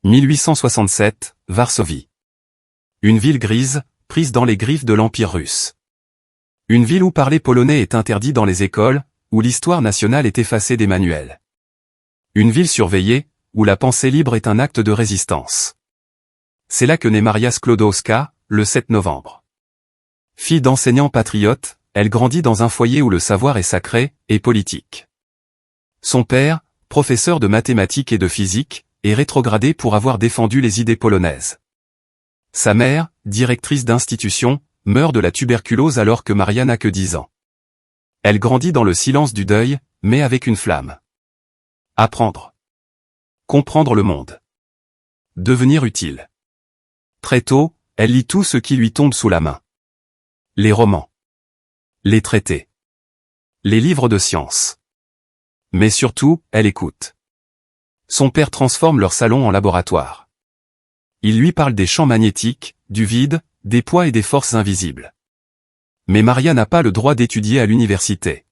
1867, Varsovie. Une ville grise, prise dans les griffes de l'Empire russe. Une ville où parler polonais est interdit dans les écoles, où l'histoire nationale est effacée des manuels. Une ville surveillée, où la pensée libre est un acte de résistance. C'est là que naît Maria Sklodowska, le 7 novembre. Fille d'enseignants patriotes, elle grandit dans un foyer où le savoir est sacré et politique. Son père, professeur de mathématiques et de physique, est rétrogradé pour avoir défendu les idées polonaises. Sa mère, directrice d'institution, meurt de la tuberculose alors que Maria n'a que 10 ans. Elle grandit dans le silence du deuil, mais avec une flamme. Apprendre. Comprendre le monde. Devenir utile. Très tôt, elle lit tout ce qui lui tombe sous la main. Les romans. Les traités. Les livres de sciences. Mais surtout, elle écoute. Son père transforme leur salon en laboratoire. Il lui parle des champs magnétiques, du vide, des poids et des forces invisibles. Mais Maria n'a pas le droit d'étudier à l'université.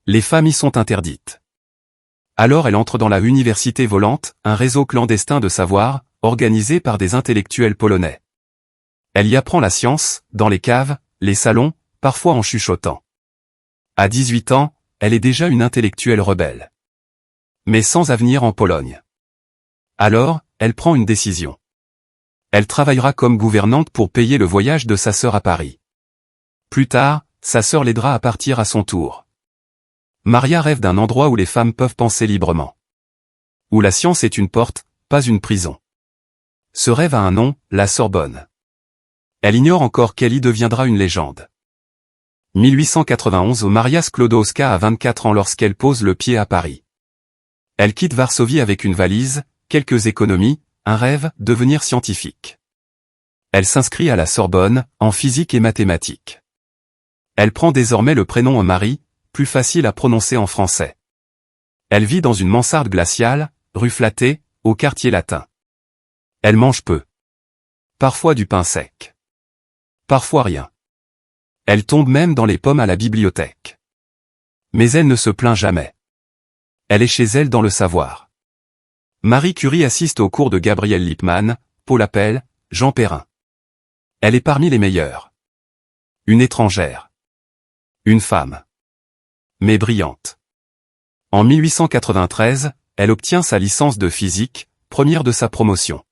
Les femmes y sont interdites. Alors elle entre dans la université volante, un réseau clandestin de savoir, organisé par des intellectuels polonais. Elle y apprend la science, dans les caves, les salons, parfois en chuchotant. À 18 ans, elle est déjà une intellectuelle rebelle. Mais sans avenir en Pologne. Alors, elle prend une décision. Elle travaillera comme gouvernante pour payer le voyage de sa sœur à Paris. Plus tard, sa sœur l'aidera à partir à son tour. Maria rêve d'un endroit où les femmes peuvent penser librement. Où la science est une porte, pas une prison. Ce rêve a un nom, la Sorbonne. Elle ignore encore qu'elle y deviendra une légende. 1891 Maria Sklodowska a 24 ans lorsqu'elle pose le pied à Paris. Elle quitte Varsovie avec une valise, quelques économies, un rêve, devenir scientifique. Elle s'inscrit à la Sorbonne, en physique et mathématiques. Elle prend désormais le prénom Marie, plus facile à prononcer en français. Elle vit dans une mansarde glaciale, rue Flattée, au quartier latin. Elle mange peu. Parfois du pain sec. Parfois rien. Elle tombe même dans les pommes à la bibliothèque. Mais elle ne se plaint jamais. Elle est chez elle dans le savoir. Marie Curie assiste aux cours de Gabriel Lippmann, Paul Appel, Jean Perrin. Elle est parmi les meilleures. Une étrangère. Une femme. Mais brillante. En 1893, elle obtient sa licence de physique, première de sa promotion.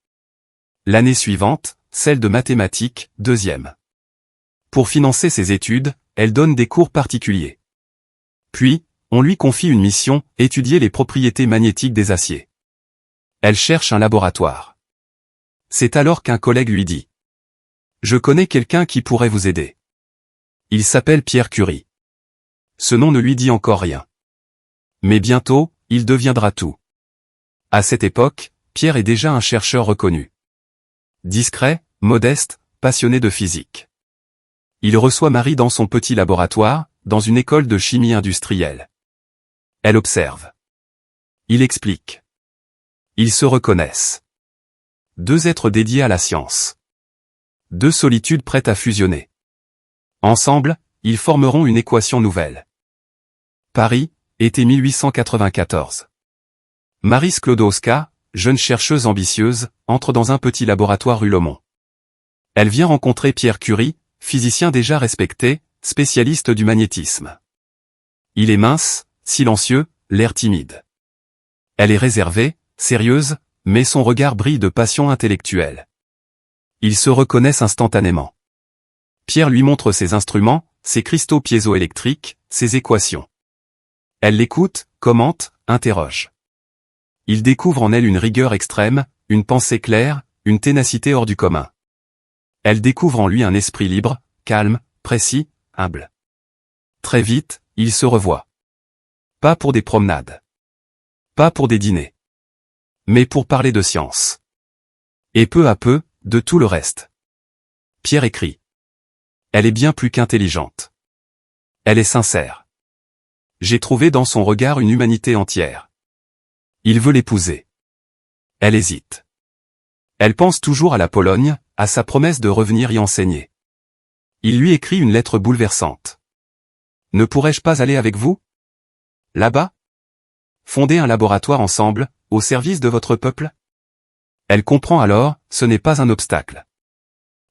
L'année suivante, celle de mathématiques, deuxième. Pour financer ses études, elle donne des cours particuliers. Puis, on lui confie une mission, étudier les propriétés magnétiques des aciers. Elle cherche un laboratoire. C'est alors qu'un collègue lui dit « Je connais quelqu'un qui pourrait vous aider. Il s'appelle Pierre Curie. » Ce nom ne lui dit encore rien. Mais bientôt, il deviendra tout. À cette époque, Pierre est déjà un chercheur reconnu. Discret, modeste, passionné de physique. Il reçoit Marie dans son petit laboratoire, dans une école de chimie industrielle. Elle observe. Il explique. Ils se reconnaissent. Deux êtres dédiés à la science. Deux solitudes prêtes à fusionner. Ensemble, ils formeront une équation nouvelle. Paris, été 1894. Marie Sklodowska, jeune chercheuse ambitieuse, entre dans un petit laboratoire rue Lomont. Elle vient rencontrer Pierre Curie, physicien déjà respecté, spécialiste du magnétisme. Il est mince, silencieux, l'air timide. Elle est réservée, sérieuse, mais son regard brille de passion intellectuelle. Ils se reconnaissent instantanément. Pierre lui montre ses instruments, ses cristaux piézoélectriques, ses équations. Elle l'écoute, commente, interroge. Il découvre en elle une rigueur extrême, une pensée claire, une ténacité hors du commun. Elle découvre en lui un esprit libre, calme, précis, humble. Très vite, ils se revoient. Pas pour des promenades. Pas pour des dîners. Mais pour parler de science. Et peu à peu, de tout le reste. Pierre écrit. Elle est bien plus qu'intelligente. Elle est sincère. J'ai trouvé dans son regard une humanité entière. Il veut l'épouser. Elle hésite. Elle pense toujours à la Pologne, à sa promesse de revenir y enseigner. Il lui écrit une lettre bouleversante. Ne pourrais-je pas aller avec vous? Là-bas? Fonder un laboratoire ensemble, au service de votre peuple? Elle comprend alors, ce n'est pas un obstacle.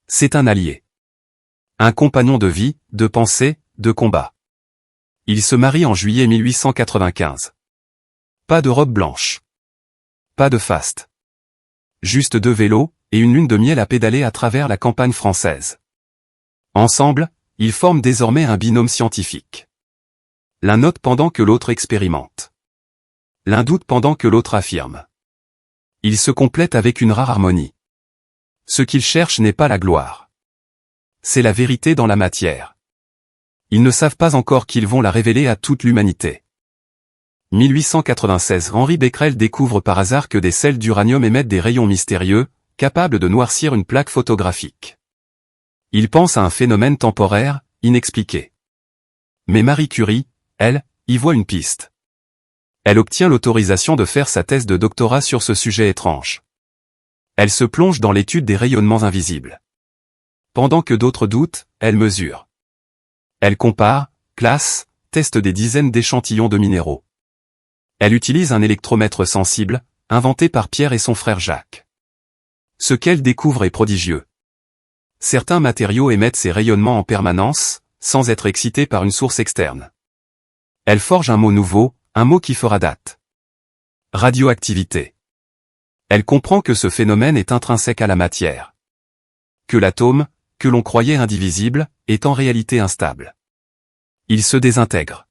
C'est un allié. Un compagnon de vie, de pensée, de combat. Il se marie en juillet 1895. Pas de robe blanche. Pas de faste. Juste 2 vélos, et une lune de miel à pédaler à travers la campagne française. Ensemble, ils forment désormais un binôme scientifique. L'un note pendant que l'autre expérimente. L'un doute pendant que l'autre affirme. Ils se complètent avec une rare harmonie. Ce qu'ils cherchent n'est pas la gloire. C'est la vérité dans la matière. Ils ne savent pas encore qu'ils vont la révéler à toute l'humanité. 1896 Henri Becquerel découvre par hasard que des sels d'uranium émettent des rayons mystérieux, capables de noircir une plaque photographique. Il pense à un phénomène temporaire, inexpliqué. Mais Marie Curie, elle, y voit une piste. Elle obtient l'autorisation de faire sa thèse de doctorat sur ce sujet étrange. Elle se plonge dans l'étude des rayonnements invisibles. Pendant que d'autres doutent, elle mesure. Elle compare, classe, teste des dizaines d'échantillons de minéraux. Elle utilise un électromètre sensible, inventé par Pierre et son frère Jacques. Ce qu'elle découvre est prodigieux. Certains matériaux émettent ces rayonnements en permanence, sans être excités par une source externe. Elle forge un mot nouveau, un mot qui fera date. Radioactivité. Elle comprend que ce phénomène est intrinsèque à la matière. Que l'atome, que l'on croyait indivisible, est en réalité instable. Il se désintègre.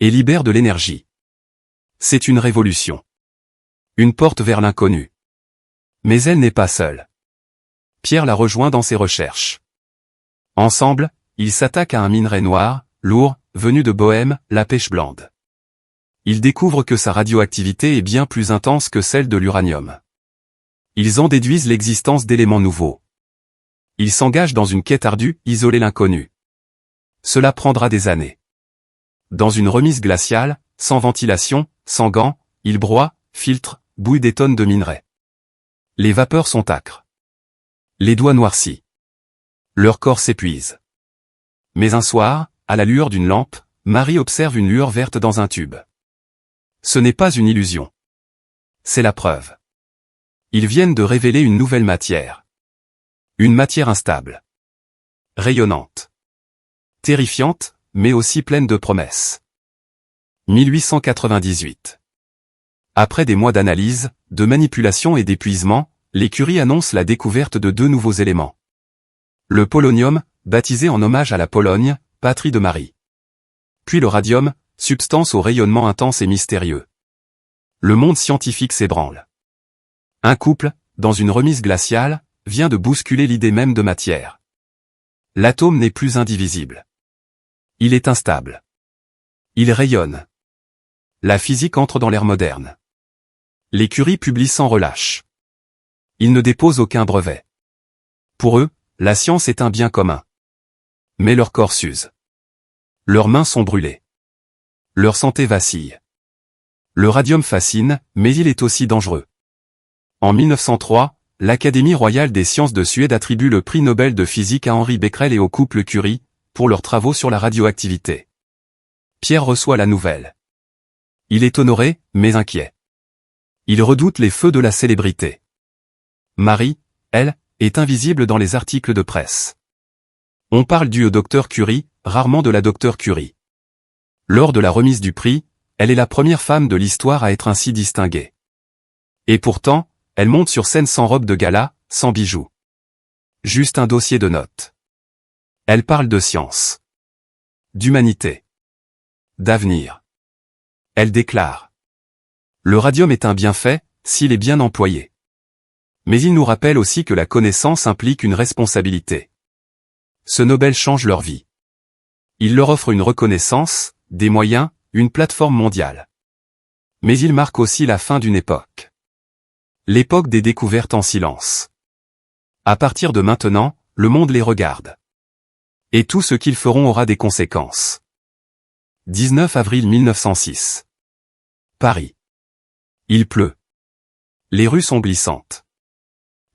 Et libère de l'énergie. C'est une révolution. Une porte vers l'inconnu. Mais elle n'est pas seule. Pierre la rejoint dans ses recherches. Ensemble, ils s'attaquent à un minerai noir, lourd, venu de Bohême, la pêche blande. Ils découvrent que sa radioactivité est bien plus intense que celle de l'uranium. Ils en déduisent l'existence d'éléments nouveaux. Ils s'engagent dans une quête ardue, isoler l'inconnu. Cela prendra des années. Dans une remise glaciale, sans ventilation, sans gants, ils broient, filtrent, bouillent des tonnes de minerais. Les vapeurs sont âcres. Les doigts noircis. Leur corps s'épuise. Mais un soir, à la lueur d'une lampe, Marie observe une lueur verte dans un tube. Ce n'est pas une illusion. C'est la preuve. Ils viennent de révéler une nouvelle matière. Une matière instable. Rayonnante. Terrifiante, mais aussi pleine de promesses. 1898. Après des mois d'analyse, de manipulation et d'épuisement, les Curie annoncent la découverte de 2 nouveaux éléments. Le polonium, baptisé en hommage à la Pologne, patrie de Marie. Puis le radium, substance au rayonnement intense et mystérieux. Le monde scientifique s'ébranle. Un couple, dans une remise glaciale, vient de bousculer l'idée même de matière. L'atome n'est plus indivisible. Il est instable. Il rayonne. La physique entre dans l'ère moderne. Les Curie publient sans relâche. Ils ne déposent aucun brevet. Pour eux, la science est un bien commun. Mais leur corps s'use. Leurs mains sont brûlées. Leur santé vacille. Le radium fascine, mais il est aussi dangereux. En 1903, l'Académie royale des sciences de Suède attribue le prix Nobel de physique à Henri Becquerel et au couple Curie, pour leurs travaux sur la radioactivité. Pierre reçoit la nouvelle. Il est honoré, mais inquiet. Il redoute les feux de la célébrité. Marie, elle, est invisible dans les articles de presse. On parle du docteur Curie, rarement de la docteur Curie. Lors de la remise du prix, elle est la première femme de l'histoire à être ainsi distinguée. Et pourtant, elle monte sur scène sans robe de gala, sans bijoux. Juste un dossier de notes. Elle parle de science. D'humanité. D'avenir. Elle déclare. Le radium est un bienfait, s'il est bien employé. Mais il nous rappelle aussi que la connaissance implique une responsabilité. Ce Nobel change leur vie. Il leur offre une reconnaissance, des moyens, une plateforme mondiale. Mais il marque aussi la fin d'une époque. L'époque des découvertes en silence. À partir de maintenant, le monde les regarde. Et tout ce qu'ils feront aura des conséquences. 19 avril 1906. Paris. Il pleut. Les rues sont glissantes.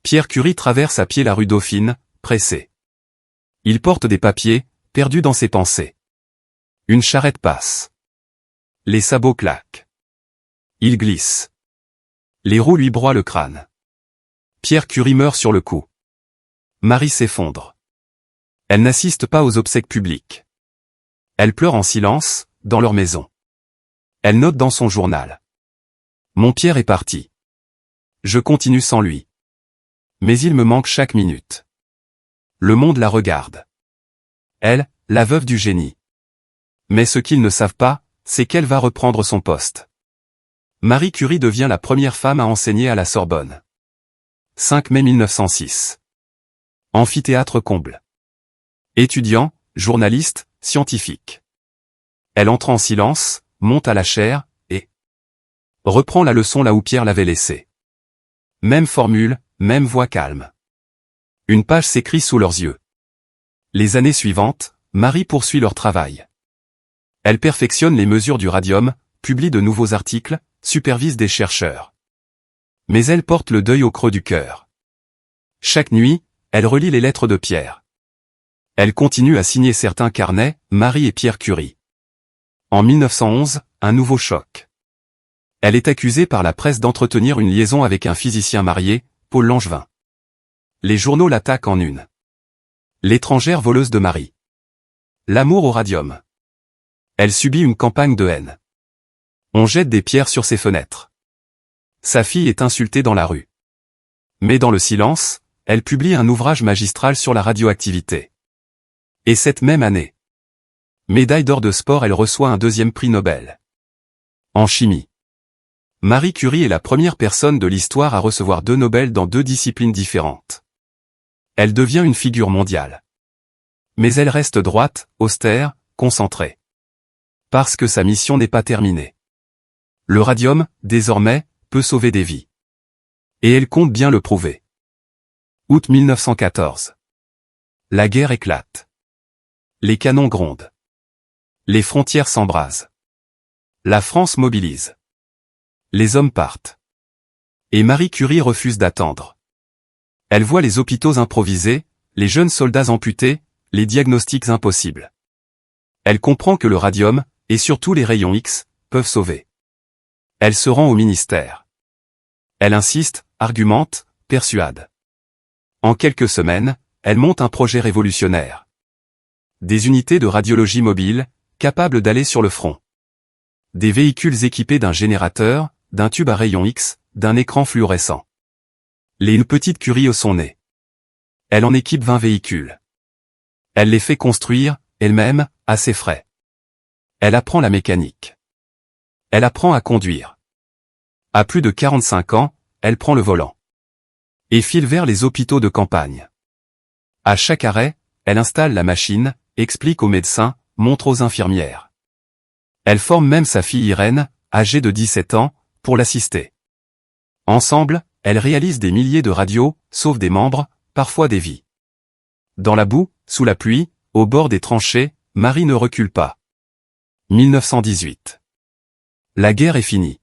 Pierre Curie traverse à pied la rue Dauphine, pressé. Il porte des papiers, perdus dans ses pensées. Une charrette passe. Les sabots claquent. Il glisse. Les roues lui broient le crâne. Pierre Curie meurt sur le coup. Marie s'effondre. Elle n'assiste pas aux obsèques publiques. Elle pleure en silence, dans leur maison. Elle note dans son journal. Mon Pierre est parti. Je continue sans lui. Mais il me manque chaque minute. Le monde la regarde. Elle, la veuve du génie. Mais ce qu'ils ne savent pas, c'est qu'elle va reprendre son poste. Marie Curie devient la première femme à enseigner à la Sorbonne. 5 mai 1906. Amphithéâtre comble. Étudiant, journaliste, scientifique. Elle entre en silence, monte à la chaire, et reprend la leçon là où Pierre l'avait laissée. Même formule, même voix calme. Une page s'écrit sous leurs yeux. Les années suivantes, Marie poursuit leur travail. Elle perfectionne les mesures du radium, publie de nouveaux articles, supervise des chercheurs. Mais elle porte le deuil au creux du cœur. Chaque nuit, elle relit les lettres de Pierre. Elle continue à signer certains carnets, Marie et Pierre Curie. En 1911, un nouveau choc. Elle est accusée par la presse d'entretenir une liaison avec un physicien marié, Paul Langevin. Les journaux l'attaquent en une. L'étrangère voleuse de Marie. L'amour au radium. Elle subit une campagne de haine. On jette des pierres sur ses fenêtres. Sa fille est insultée dans la rue. Mais dans le silence, elle publie un ouvrage magistral sur la radioactivité. Et cette même année, médaille d'or de sport, elle reçoit un deuxième prix Nobel. En chimie. Marie Curie est la première personne de l'histoire à recevoir 2 Nobel dans 2 disciplines différentes. Elle devient une figure mondiale. Mais elle reste droite, austère, concentrée. Parce que sa mission n'est pas terminée. Le radium, désormais, peut sauver des vies. Et elle compte bien le prouver. Août 1914. La guerre éclate. Les canons grondent. Les frontières s'embrasent. La France mobilise. Les hommes partent. Et Marie Curie refuse d'attendre. Elle voit les hôpitaux improvisés, les jeunes soldats amputés, les diagnostics impossibles. Elle comprend que le radium, et surtout les rayons X, peuvent sauver. Elle se rend au ministère. Elle insiste, argumente, persuade. En quelques semaines, elle monte un projet révolutionnaire. Des unités de radiologie mobile, capables d'aller sur le front. Des véhicules équipés d'un générateur, d'un tube à rayons X, d'un écran fluorescent. Une petite Curie au son nez. Elle en équipe 20 véhicules. Elle les fait construire, elle-même, à ses frais. Elle apprend la mécanique. Elle apprend à conduire. À plus de 45 ans, elle prend le volant. Et file vers les hôpitaux de campagne. À chaque arrêt, elle installe la machine, explique aux médecins, montre aux infirmières. Elle forme même sa fille Irène, âgée de 17 ans, pour l'assister. Ensemble, elles réalisent des milliers de radios, sauvent des membres, parfois des vies. Dans la boue, sous la pluie, au bord des tranchées, Marie ne recule pas. 1918. La guerre est finie.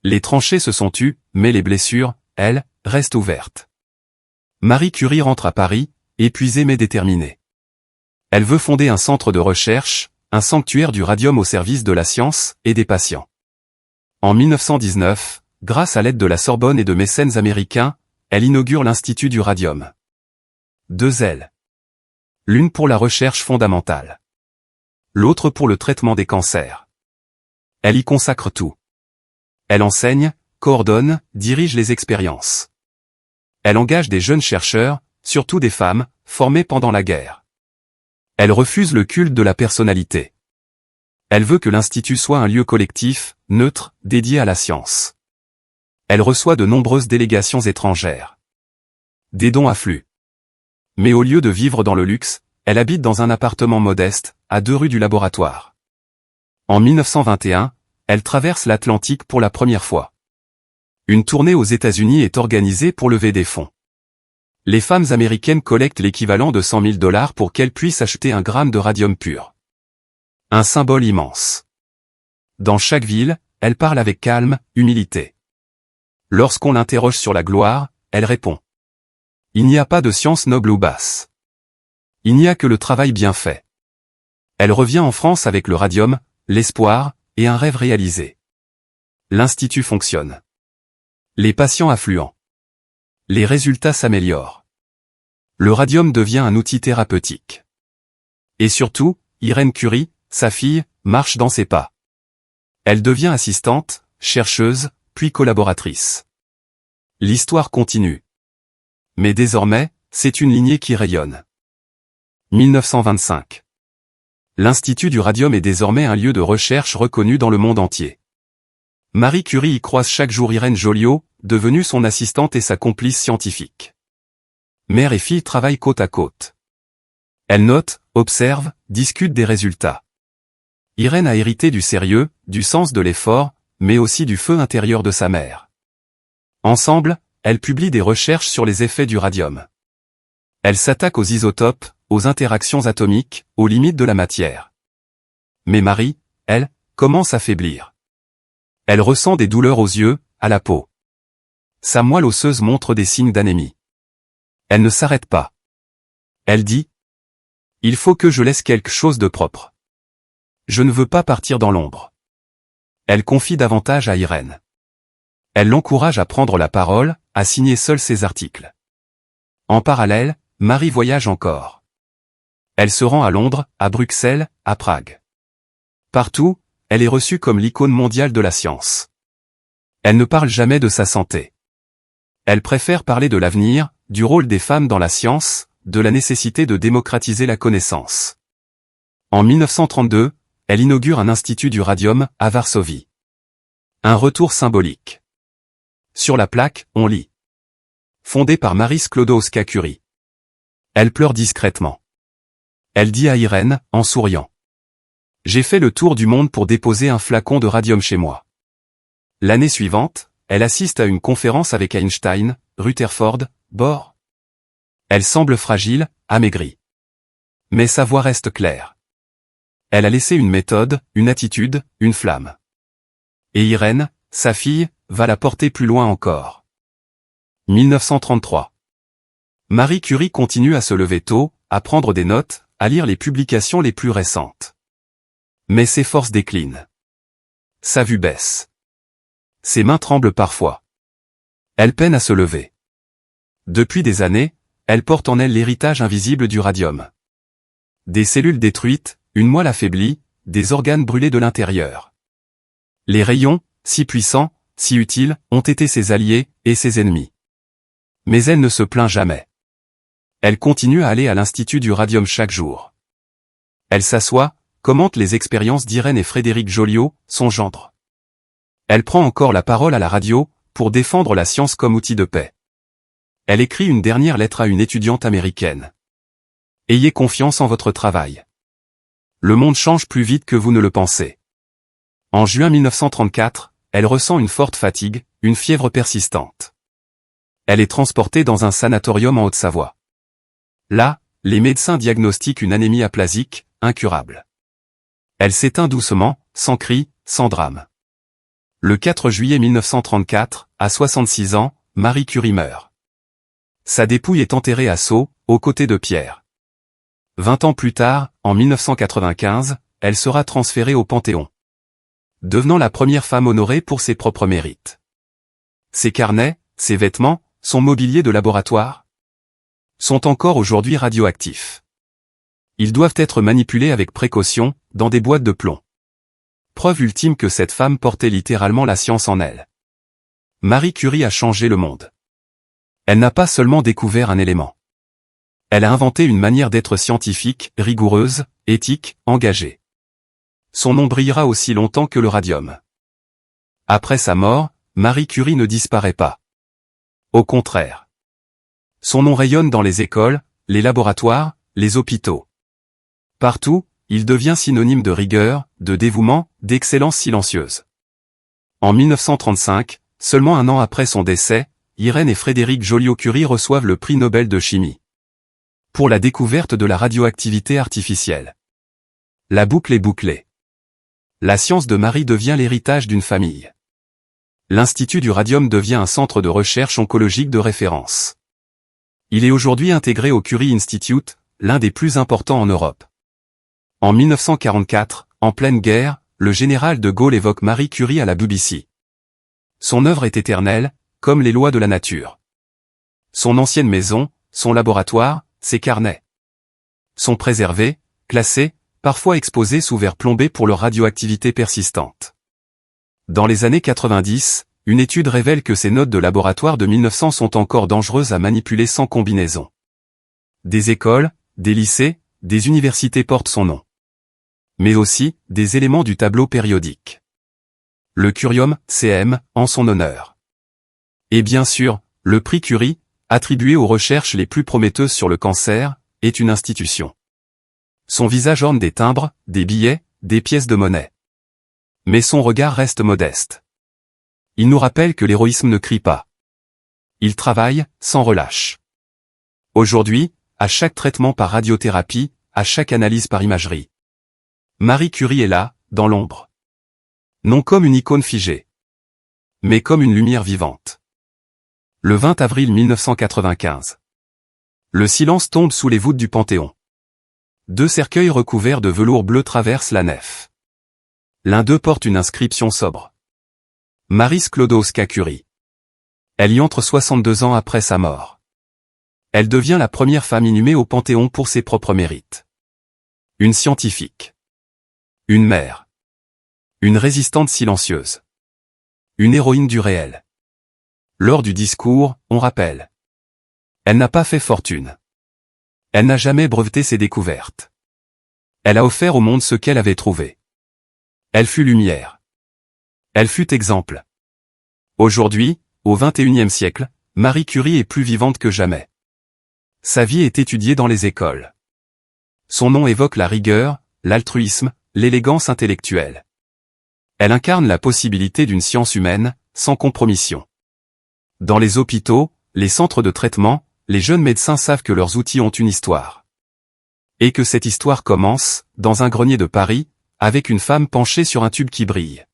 Les tranchées se sont tues, mais les blessures, elles, restent ouvertes. Marie Curie rentre à Paris, épuisée mais déterminée. Elle veut fonder un centre de recherche, un sanctuaire du radium au service de la science et des patients. En 1919, grâce à l'aide de la Sorbonne et de mécènes américains, elle inaugure l'Institut du radium. 2 ailes. L'une pour la recherche fondamentale. L'autre pour le traitement des cancers. Elle y consacre tout. Elle enseigne, coordonne, dirige les expériences. Elle engage des jeunes chercheurs, surtout des femmes, formées pendant la guerre. Elle refuse le culte de la personnalité. Elle veut que l'Institut soit un lieu collectif, neutre, dédié à la science. Elle reçoit de nombreuses délégations étrangères. Des dons affluent. Mais au lieu de vivre dans le luxe, elle habite dans un appartement modeste, à 2 rues du laboratoire. En 1921, elle traverse l'Atlantique pour la première fois. Une tournée aux États-Unis est organisée pour lever des fonds. Les femmes américaines collectent l'équivalent de 100 000 $ pour qu'elles puissent acheter 1 gramme de radium pur. Un symbole immense. Dans chaque ville, elle parle avec calme, humilité. Lorsqu'on l'interroge sur la gloire, elle répond. Il n'y a pas de science noble ou basse. Il n'y a que le travail bien fait. Elle revient en France avec le radium, l'espoir, et un rêve réalisé. L'Institut fonctionne. Les patients affluents. Les résultats s'améliorent. Le radium devient un outil thérapeutique. Et surtout, Irène Curie, sa fille, marche dans ses pas. Elle devient assistante, chercheuse, puis collaboratrice. L'histoire continue. Mais désormais, c'est une lignée qui rayonne. 1925. L'Institut du radium est désormais un lieu de recherche reconnu dans le monde entier. Marie Curie y croise chaque jour Irène Joliot, devenue son assistante et sa complice scientifique. Mère et fille travaillent côte à côte. Elles notent, observent, discutent des résultats. Irène a hérité du sérieux, du sens de l'effort, mais aussi du feu intérieur de sa mère. Ensemble, elles publient des recherches sur les effets du radium. Elles s'attaquent aux isotopes, aux interactions atomiques, aux limites de la matière. Mais Marie, elle, commence à faiblir. Elle ressent des douleurs aux yeux, à la peau. Sa moelle osseuse montre des signes d'anémie. Elle ne s'arrête pas. Elle dit : « Il faut que je laisse quelque chose de propre. Je ne veux pas partir dans l'ombre. » Elle confie davantage à Irène. Elle l'encourage à prendre la parole, à signer seule ses articles. En parallèle, Marie voyage encore. Elle se rend à Londres, à Bruxelles, à Prague. Partout, elle est reçue comme l'icône mondiale de la science. Elle ne parle jamais de sa santé. Elle préfère parler de l'avenir, du rôle des femmes dans la science, de la nécessité de démocratiser la connaissance. En 1932, elle inaugure un institut du radium, à Varsovie. Un retour symbolique. Sur la plaque, on lit : fondé par Marie Sklodowska-Curie. Elle pleure discrètement. Elle dit à Irène, en souriant : « J'ai fait le tour du monde pour déposer un flacon de radium chez moi. » L'année suivante, elle assiste à une conférence avec Einstein, Rutherford, Bohr. Elle semble fragile, amaigrie. Mais sa voix reste claire. Elle a laissé une méthode, une attitude, une flamme. Et Irène, sa fille, va la porter plus loin encore. 1933. Marie Curie continue à se lever tôt, à prendre des notes, à lire les publications les plus récentes. Mais ses forces déclinent. Sa vue baisse. Ses mains tremblent parfois. Elle peine à se lever. Depuis des années, elle porte en elle l'héritage invisible du radium. Des cellules détruites, une moelle affaiblie, des organes brûlés de l'intérieur. Les rayons, si puissants, si utiles, ont été ses alliés et ses ennemis. Mais elle ne se plaint jamais. Elle continue à aller à l'Institut du radium chaque jour. Elle s'assoit, commente les expériences d'Irène et Frédéric Joliot, son gendre. Elle prend encore la parole à la radio, pour défendre la science comme outil de paix. Elle écrit une dernière lettre à une étudiante américaine. Ayez confiance en votre travail. Le monde change plus vite que vous ne le pensez. En juin 1934, elle ressent une forte fatigue, une fièvre persistante. Elle est transportée dans un sanatorium en Haute-Savoie. Là, les médecins diagnostiquent une anémie aplasique, incurable. Elle s'éteint doucement, sans cri, sans drame. Le 4 juillet 1934, à 66 ans, Marie Curie meurt. Sa dépouille est enterrée à Sceaux, aux côtés de Pierre. 20 ans plus tard, en 1995, elle sera transférée au Panthéon, devenant la première femme honorée pour ses propres mérites. Ses carnets, ses vêtements, son mobilier de laboratoire sont encore aujourd'hui radioactifs. Ils doivent être manipulés avec précaution, dans des boîtes de plomb. Preuve ultime que cette femme portait littéralement la science en elle. Marie Curie a changé le monde. Elle n'a pas seulement découvert un élément. Elle a inventé une manière d'être scientifique, rigoureuse, éthique, engagée. Son nom brillera aussi longtemps que le radium. Après sa mort, Marie Curie ne disparaît pas. Au contraire. Son nom rayonne dans les écoles, les laboratoires, les hôpitaux. Partout, il devient synonyme de rigueur, de dévouement, d'excellence silencieuse. En 1935, seulement un an après son décès, Irène et Frédéric Joliot-Curie reçoivent le prix Nobel de chimie. Pour la découverte de la radioactivité artificielle. La boucle est bouclée. La science de Marie devient l'héritage d'une famille. L'Institut du radium devient un centre de recherche oncologique de référence. Il est aujourd'hui intégré au Curie Institute, l'un des plus importants en Europe. En 1944, en pleine guerre, le général de Gaulle évoque Marie Curie à la BBC. Son œuvre est éternelle, comme les lois de la nature. Son ancienne maison, son laboratoire, ses carnets sont préservés, classés, parfois exposés sous verre plombé pour leur radioactivité persistante. Dans les années 90, une étude révèle que ces notes de laboratoire de 1900 sont encore dangereuses à manipuler sans combinaison. Des écoles, des lycées, des universités portent son nom. Mais aussi, des éléments du tableau périodique. Le Curium, CM, en son honneur. Et bien sûr, le prix Curie, attribué aux recherches les plus prometteuses sur le cancer, est une institution. Son visage orne des timbres, des billets, des pièces de monnaie. Mais son regard reste modeste. Il nous rappelle que l'héroïsme ne crie pas. Il travaille, sans relâche. Aujourd'hui, à chaque traitement par radiothérapie, à chaque analyse par imagerie, Marie Curie est là, dans l'ombre. Non comme une icône figée, mais comme une lumière vivante. Le 20 avril 1995. Le silence tombe sous les voûtes du Panthéon. 2 cercueils recouverts de velours bleu traversent la nef. L'un d'eux porte une inscription sobre. Marie Sklodowska Curie. Elle y entre 62 ans après sa mort. Elle devient la première femme inhumée au Panthéon pour ses propres mérites. Une scientifique. Une mère. Une résistante silencieuse. Une héroïne du réel. Lors du discours, on rappelle. Elle n'a pas fait fortune. Elle n'a jamais breveté ses découvertes. Elle a offert au monde ce qu'elle avait trouvé. Elle fut lumière. Elle fut exemple. Aujourd'hui, au XXIe siècle, Marie Curie est plus vivante que jamais. Sa vie est étudiée dans les écoles. Son nom évoque la rigueur, l'altruisme, l'élégance intellectuelle. Elle incarne la possibilité d'une science humaine, sans compromission. Dans les hôpitaux, les centres de traitement, les jeunes médecins savent que leurs outils ont une histoire. Et que cette histoire commence, dans un grenier de Paris, avec une femme penchée sur un tube qui brille.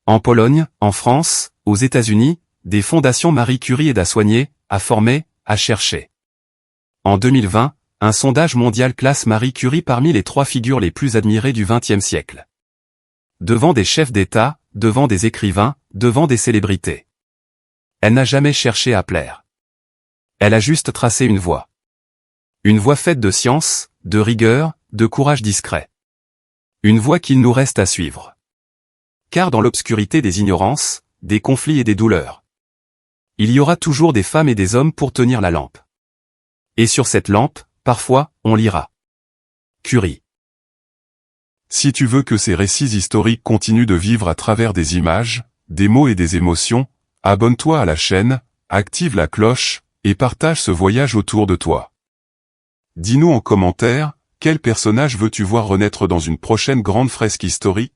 En Pologne, en France, aux États-Unis, des fondations Marie Curie aident à soigner, à former, à chercher. En 2020, un sondage mondial classe Marie Curie parmi les 3 figures les plus admirées du XXe siècle. Devant des chefs d'État, devant des écrivains, devant des célébrités. Elle n'a jamais cherché à plaire. Elle a juste tracé une voie. Une voie faite de science, de rigueur, de courage discret. Une voie qu'il nous reste à suivre. Car dans l'obscurité des ignorances, des conflits et des douleurs, il y aura toujours des femmes et des hommes pour tenir la lampe. Et sur cette lampe, parfois, on lira Curie. Si tu veux que ces récits historiques continuent de vivre à travers des images, des mots et des émotions, abonne-toi à la chaîne, active la cloche, et partage ce voyage autour de toi. Dis-nous en commentaire, quel personnage veux-tu voir renaître dans une prochaine grande fresque historique ?